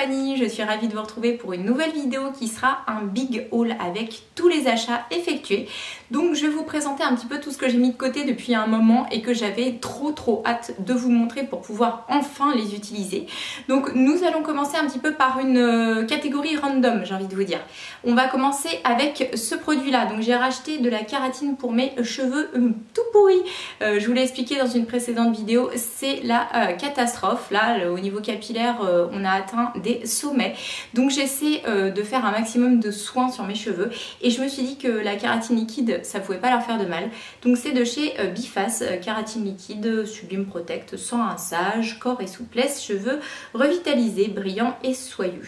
Fanny, je suis ravie de vous retrouver pour une nouvelle vidéo qui sera un big haul avec tous les achats effectués. Donc je vais vous présenter un petit peu tout ce que j'ai mis de côté depuis un moment et que j'avais trop hâte de vous montrer pour pouvoir enfin les utiliser. Donc nous allons commencer un petit peu par une catégorie random, j'ai envie de vous dire. On va commencer avec ce produit là. Donc j'ai racheté de la kératine pour mes cheveux tout pourris. Je vous l'ai expliqué dans une précédente vidéo, c'est la catastrophe. Là au niveau capillaire on a atteint des sommets. Donc j'essaie de faire un maximum de soins sur mes cheveux et je me suis dit que la kératine liquide ça pouvait pas leur faire de mal. Donc c'est de chez Biface, kératine liquide, Sublime Protect, sans rinçage, corps et souplesse, cheveux revitalisés, brillants et soyeux.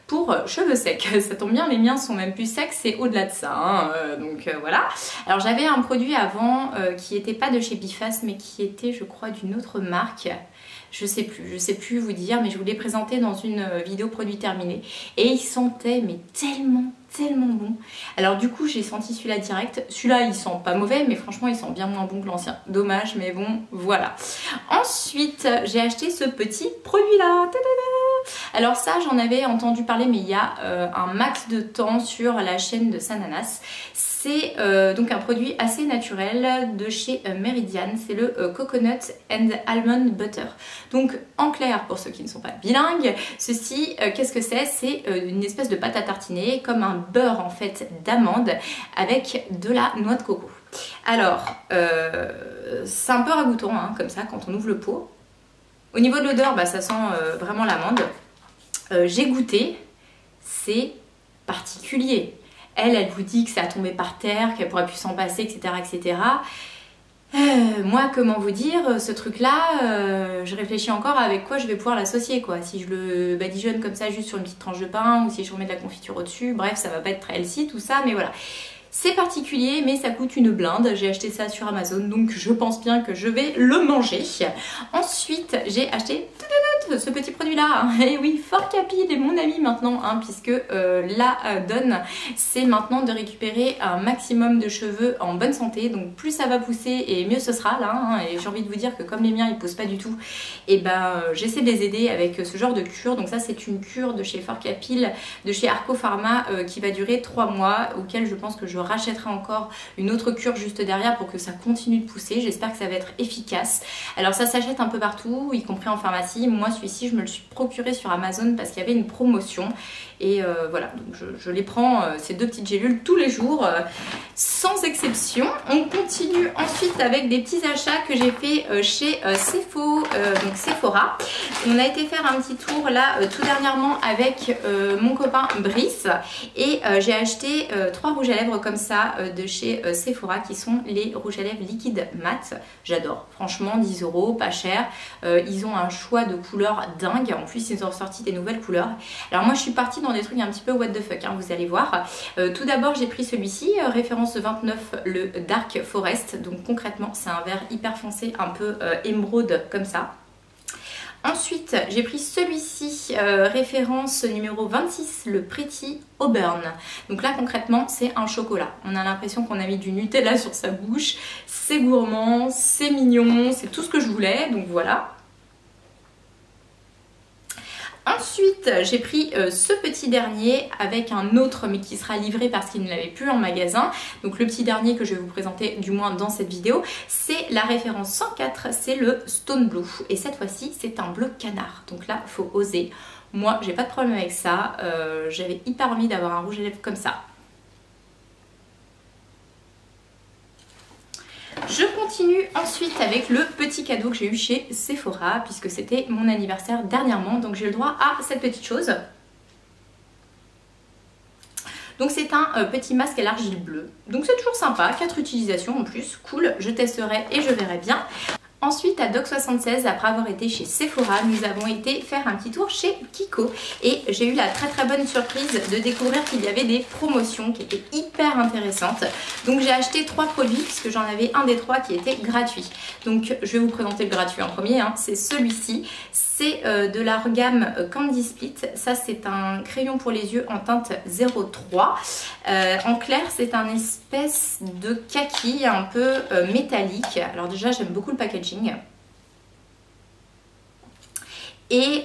Pour cheveux secs, ça tombe bien, les miens sont même plus secs, c'est au-delà de ça, hein. Donc voilà. Alors j'avais un produit avant qui n'était pas de chez Biface mais qui était je crois d'une autre marque. Je sais plus vous dire, mais je vous l'ai présenté dans une vidéo produit terminé et il sentait mais tellement bon. Alors du coup j'ai senti celui-là direct. Celui-là il sent pas mauvais mais franchement il sent bien moins bon que l'ancien. Dommage mais bon voilà. Ensuite j'ai acheté ce petit produit là. Alors ça j'en avais entendu parler mais il y a un max de temps sur la chaîne de Sananas. C'est donc un produit assez naturel de chez Meridian, c'est le Coconut and Almond Butter. Donc en clair, pour ceux qui ne sont pas bilingues, ceci, qu'est-ce que c'est? C'est une espèce de pâte à tartiner, comme un beurre en fait d'amande avec de la noix de coco. Alors, c'est un peu ragoûtant hein, comme ça quand on ouvre le pot. Au niveau de l'odeur, bah, ça sent vraiment l'amande. J'ai goûté, c'est particulier. Elle vous dit que ça a tombé par terre, qu'elle pourrait plus s'en passer, etc. etc. Moi, comment vous dire, ce truc-là, je réfléchis encore avec quoi je vais pouvoir l'associer, quoi. Si je le badigeonne comme ça, juste sur une petite tranche de pain, ou si je remets de la confiture au-dessus, bref, ça va pas être très healthy, tout ça, mais voilà. C'est particulier, mais ça coûte une blinde. J'ai acheté ça sur Amazon, donc je pense bien que je vais le manger. Ensuite, j'ai acheté ce petit produit-là. Et oui, Fort Capil est mon ami maintenant, hein, puisque la donne, c'est maintenant de récupérer un maximum de cheveux en bonne santé. Donc plus ça va pousser et mieux ce sera là. Hein, et j'ai envie de vous dire que comme les miens, ils poussent pas du tout, et ben j'essaie de les aider avec ce genre de cure. Donc ça, c'est une cure de chez Fort Capil, de chez Arco Pharma, qui va durer 3 mois, auquel je pense que je rachèterai encore une autre cure juste derrière pour que ça continue de pousser. J'espère que ça va être efficace. Alors ça s'achète un peu partout, y compris en pharmacie. Moi celui-ci je me le suis procuré sur Amazon parce qu'il y avait une promotion et voilà, donc je les prends ces deux petites gélules tous les jours sans exception. On continue ensuite avec des petits achats que j'ai fait chez donc Sephora. On a été faire un petit tour là tout dernièrement avec mon copain Brice et j'ai acheté 3 rouges à lèvres comme ça de chez Sephora qui sont les rouges à lèvres liquide mat. J'adore, franchement 10 €, pas cher. Ils ont un choix de couleurs dingue, en plus ils ont sorti des nouvelles couleurs. Alors moi je suis partie dans des trucs un petit peu what the fuck, hein, vous allez voir. Tout d'abord j'ai pris celui-ci, référence 29, le Dark Forest. Donc concrètement c'est un vert hyper foncé, un peu émeraude comme ça. Ensuite, j'ai pris celui-ci, référence numéro 26, le Pretty Auburn. Donc là, concrètement, c'est un chocolat. On a l'impression qu'on a mis du Nutella sur sa bouche. C'est gourmand, c'est mignon, c'est tout ce que je voulais. Donc voilà. Ensuite, j'ai pris ce petit dernier avec un autre mais qui sera livré parce qu'il ne l'avait plus en magasin. Donc le petit dernier que je vais vous présenter du moins dans cette vidéo, c'est la référence 104, c'est le Stone Blue. Et cette fois-ci, c'est un bleu canard. Donc là, il faut oser. Moi, j'ai pas de problème avec ça. J'avais hyper envie d'avoir un rouge à lèvres comme ça. Je continue ensuite avec le petit cadeau que j'ai eu chez Sephora puisque c'était mon anniversaire dernièrement, donc j'ai le droit à cette petite chose. Donc c'est un petit masque à l'argile bleue, donc c'est toujours sympa, 4 utilisations en plus, cool, je testerai et je verrai bien. Ensuite à Doc76, après avoir été chez Sephora, nous avons été faire un petit tour chez Kiko et j'ai eu la très bonne surprise de découvrir qu'il y avait des promotions qui étaient hyper intéressantes. Donc j'ai acheté 3 produits puisque j'en avais un des 3 qui était gratuit. Donc je vais vous présenter le gratuit en premier, hein. C'est celui-ci. C'est de la gamme Candy Split. Ça c'est un crayon pour les yeux en teinte 03. En clair c'est un espèce de kaki un peu métallique. Alors déjà j'aime beaucoup le packaging. Et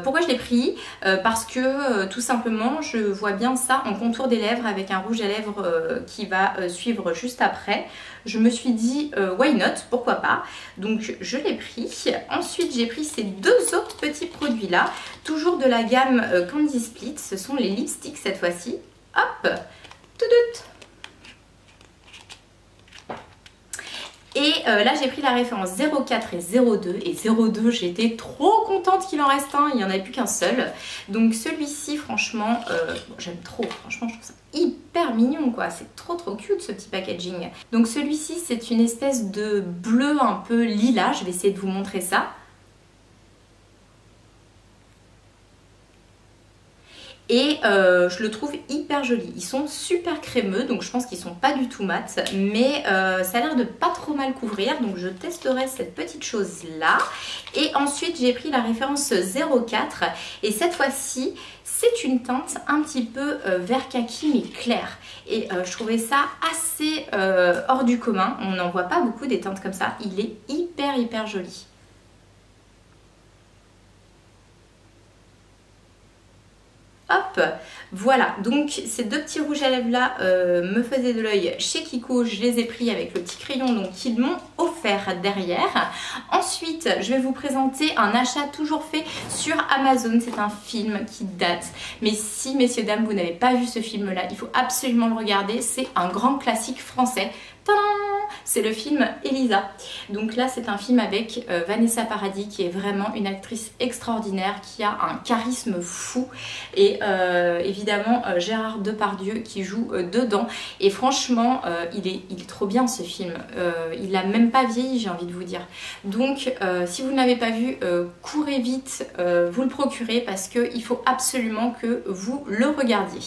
pourquoi je l'ai pris? Parce que tout simplement je vois bien ça en contour des lèvres avec un rouge à lèvres qui va suivre juste après. Je me suis dit why not, pourquoi pas. Donc je l'ai pris. Ensuite j'ai pris ces deux autres petits produits là, toujours de la gamme Candy Split. Ce sont les lipsticks cette fois-ci. Hop, tout doute. Et là j'ai pris la référence 04 et 02 et 02 j'étais trop contente qu'il en reste un, il n'y en avait plus qu'un seul. Donc celui-ci franchement j'aime trop, franchement je trouve ça hyper mignon quoi, c'est trop cute ce petit packaging. Donc celui-ci c'est une espèce de bleu un peu lilas, je vais essayer de vous montrer ça. Et je le trouve hyper joli. Ils sont super crémeux, donc je pense qu'ils sont pas du tout mat, mais ça a l'air de pas trop mal couvrir, donc je testerai cette petite chose là. Et ensuite j'ai pris la référence 04 et cette fois-ci c'est une teinte un petit peu vert kaki mais clair. Et je trouvais ça assez hors du commun, on n'en voit pas beaucoup des teintes comme ça, il est hyper joli. Hop, voilà, donc ces deux petits rouges à lèvres là me faisaient de l'œil chez Kiko, je les ai pris avec le petit crayon donc ils m'ont offert derrière. Ensuite je vais vous présenter un achat toujours fait sur Amazon, c'est un film qui date, mais si messieurs dames vous n'avez pas vu ce film là, il faut absolument le regarder, c'est un grand classique français. C'est le film Elisa. Donc là c'est un film avec Vanessa Paradis qui est vraiment une actrice extraordinaire, qui a un charisme fou, et évidemment Gérard Depardieu qui joue dedans, et franchement il est trop bien ce film, il n'a même pas vieilli j'ai envie de vous dire. Donc si vous ne l'avez pas vu, courez vite vous le procurez parce qu'il faut absolument que vous le regardiez.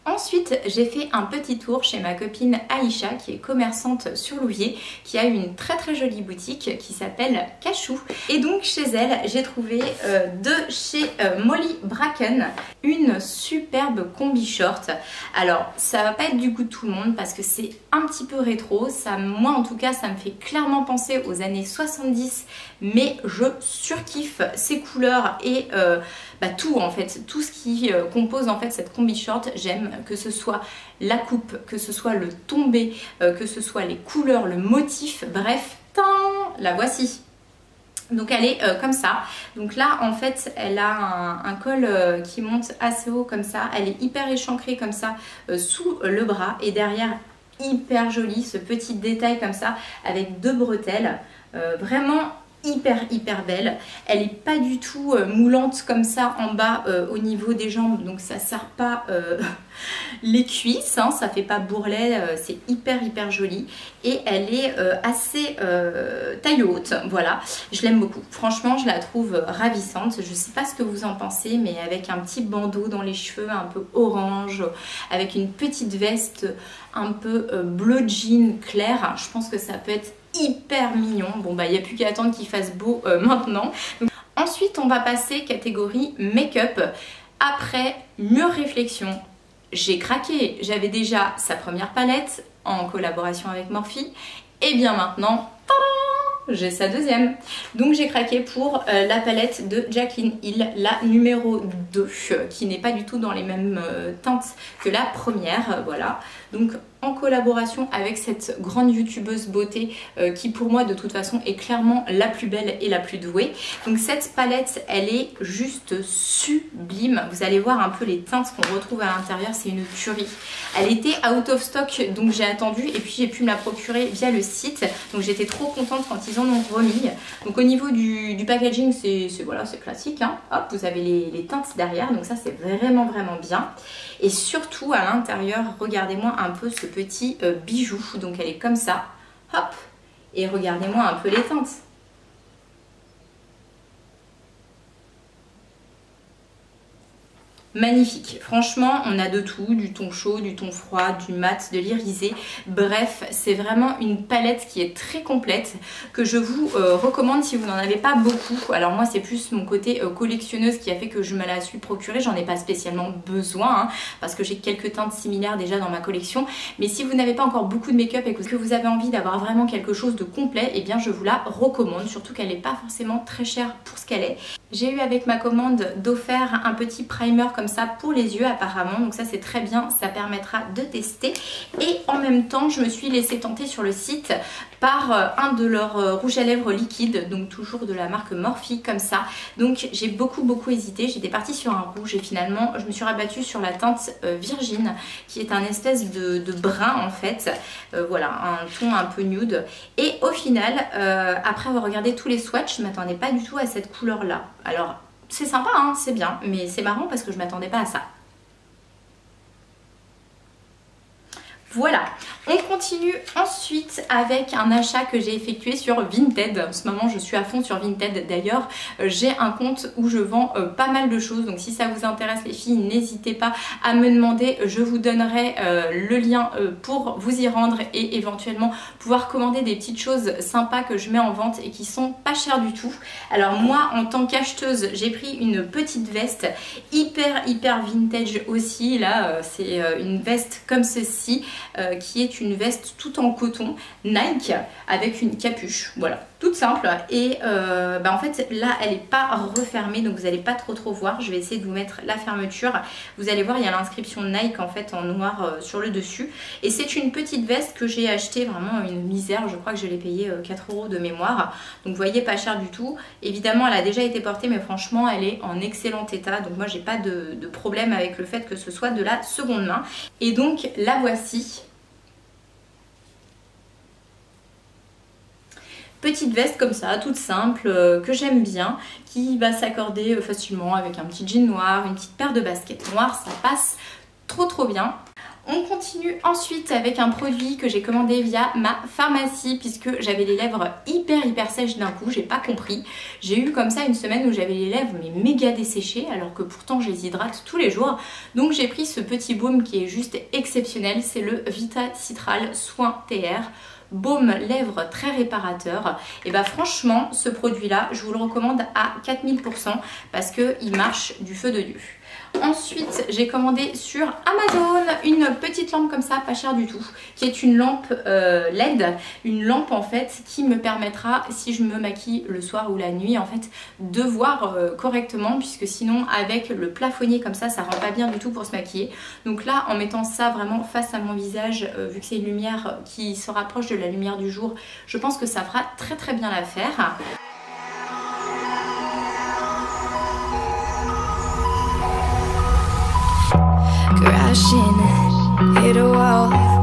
Ensuite, j'ai fait un petit tour chez ma copine Aïcha qui est commerçante sur Louviers, qui a une très jolie boutique qui s'appelle Cachou. Et donc chez elle, j'ai trouvé de chez Molly Bracken une superbe combi short. Alors ça va pas être du goût de tout le monde parce que c'est un petit peu rétro, ça, moi en tout cas ça me fait clairement penser aux années 70, mais je surkiffe ces couleurs et tout en fait, tout ce qui compose en fait cette combi short, j'aime, que ce soit la coupe, que ce soit le tombé, que ce soit les couleurs, le motif, bref, la voici. Donc elle est comme ça, donc là en fait elle a un col qui monte assez haut comme ça, elle est hyper échancrée comme ça sous le bras, et derrière hyper joli ce petit détail comme ça avec deux bretelles, vraiment hyper belle. Elle est pas du tout moulante comme ça en bas au niveau des jambes, donc ça sert pas les cuisses, hein, ça fait pas bourrelet, c'est hyper joli, et elle est assez taille haute, voilà, je l'aime beaucoup, franchement je la trouve ravissante. Je sais pas ce que vous en pensez, mais avec un petit bandeau dans les cheveux un peu orange, avec une petite veste un peu bleu jean clair, je pense que ça peut être hyper mignon. Bon bah il n'y a plus qu'à attendre qu'il fasse beau maintenant. Donc, ensuite on va passer catégorie make-up. Après mûre réflexion, j'ai craqué. J'avais déjà sa première palette en collaboration avec Morphe, et bien maintenant j'ai sa deuxième. Donc j'ai craqué pour la palette de Jaclyn Hill, la numéro 2, qui n'est pas du tout dans les mêmes teintes que la première, voilà. Donc en collaboration avec cette grande youtubeuse beauté qui pour moi de toute façon est clairement la plus belle et la plus douée. Donc cette palette elle est juste sublime, vous allez voir un peu les teintes qu'on retrouve à l'intérieur, c'est une tuerie. Elle était out of stock donc j'ai attendu, et puis j'ai pu me la procurer via le site, donc j'étais trop contente quand ils en ont remis. Donc au niveau du packaging c'est voilà, c'est classique, hein. Hop, vous avez les teintes derrière, donc ça c'est vraiment bien. Et surtout à l'intérieur, regardez-moi un peu ce petit bijou, donc elle est comme ça, hop, et regardez-moi un peu les teintes. magnifique. Franchement, on a de tout, du ton chaud, du ton froid, du mat, de l'irisé. Bref, c'est vraiment une palette qui est très complète que je vous recommande si vous n'en avez pas beaucoup. Alors moi, c'est plus mon côté collectionneuse qui a fait que je me la suis procurée. J'en ai pas spécialement besoin parce que j'ai quelques teintes similaires déjà dans ma collection. Mais si vous n'avez pas encore beaucoup de make-up et que vous avez envie d'avoir vraiment quelque chose de complet, eh bien je vous la recommande. Surtout qu'elle n'est pas forcément très chère pour ce qu'elle est. J'ai eu avec ma commande d'offert un petit primer comme ça pour les yeux apparemment, donc ça c'est très bien, ça permettra de tester. Et en même temps je me suis laissée tenter sur le site par un de leurs rouges à lèvres liquides, donc toujours de la marque Morphe comme ça. Donc j'ai beaucoup hésité, j'étais partie sur un rouge et finalement je me suis rabattue sur la teinte Virgin qui est un espèce de brun en fait, voilà, un ton un peu nude. Et au final, après avoir regardé tous les swatchs, je ne m'attendais pas du tout à cette couleur là. Alors c'est sympa, hein, c'est bien, mais c'est marrant parce que je m'attendais pas à ça. Voilà, on continue ensuite avec un achat que j'ai effectué sur Vinted. En ce moment je suis à fond sur Vinted, d'ailleurs j'ai un compte où je vends pas mal de choses, donc si ça vous intéresse les filles, n'hésitez pas à me demander, je vous donnerai le lien pour vous y rendre et éventuellement pouvoir commander des petites choses sympas que je mets en vente et qui sont pas chères du tout. Alors moi en tant qu'acheteuse, j'ai pris une petite veste hyper vintage aussi, là c'est une veste comme ceci. Qui est une veste tout en coton Nike avec une capuche, voilà, toute simple. Et en fait là elle n'est pas refermée, donc vous n'allez pas trop voir. Je vais essayer de vous mettre la fermeture. Vous allez voir, il y a l'inscription Nike en fait en noir sur le dessus. Et c'est une petite veste que j'ai achetée vraiment une misère, je crois que je l'ai payée 4 € de mémoire. Donc vous voyez, pas cher du tout. Évidemment elle a déjà été portée, mais franchement elle est en excellent état. Donc moi j'ai pas de problème avec le fait que ce soit de la seconde main. Et donc la voici. Petite veste comme ça, toute simple, que j'aime bien, qui va s'accorder facilement avec un petit jean noir, une petite paire de baskets noires, ça passe trop bien. On continue ensuite avec un produit que j'ai commandé via ma pharmacie puisque j'avais les lèvres hyper sèches d'un coup, j'ai pas compris. J'ai eu comme ça une semaine où j'avais les lèvres mais méga desséchées alors que pourtant je les hydrate tous les jours. Donc j'ai pris ce petit baume qui est juste exceptionnel, c'est le Vita Citral Soin TR. Baume lèvres très réparateur. Et bah franchement ce produit là je vous le recommande à 4000% parce qu'il marche du feu de Dieu. Ensuite j'ai commandé sur Amazon une petite lampe comme ça, pas chère du tout, qui est une lampe LED, une lampe en fait qui me permettra, si je me maquille le soir ou la nuit en fait, de voir correctement, puisque sinon avec le plafonnier comme ça rend pas bien du tout pour se maquiller. Donc là en mettant ça vraiment face à mon visage, vu que c'est une lumière qui se rapproche de la lumière du jour, je pense que ça fera très bien l'affaire. Crashing, hit a wall.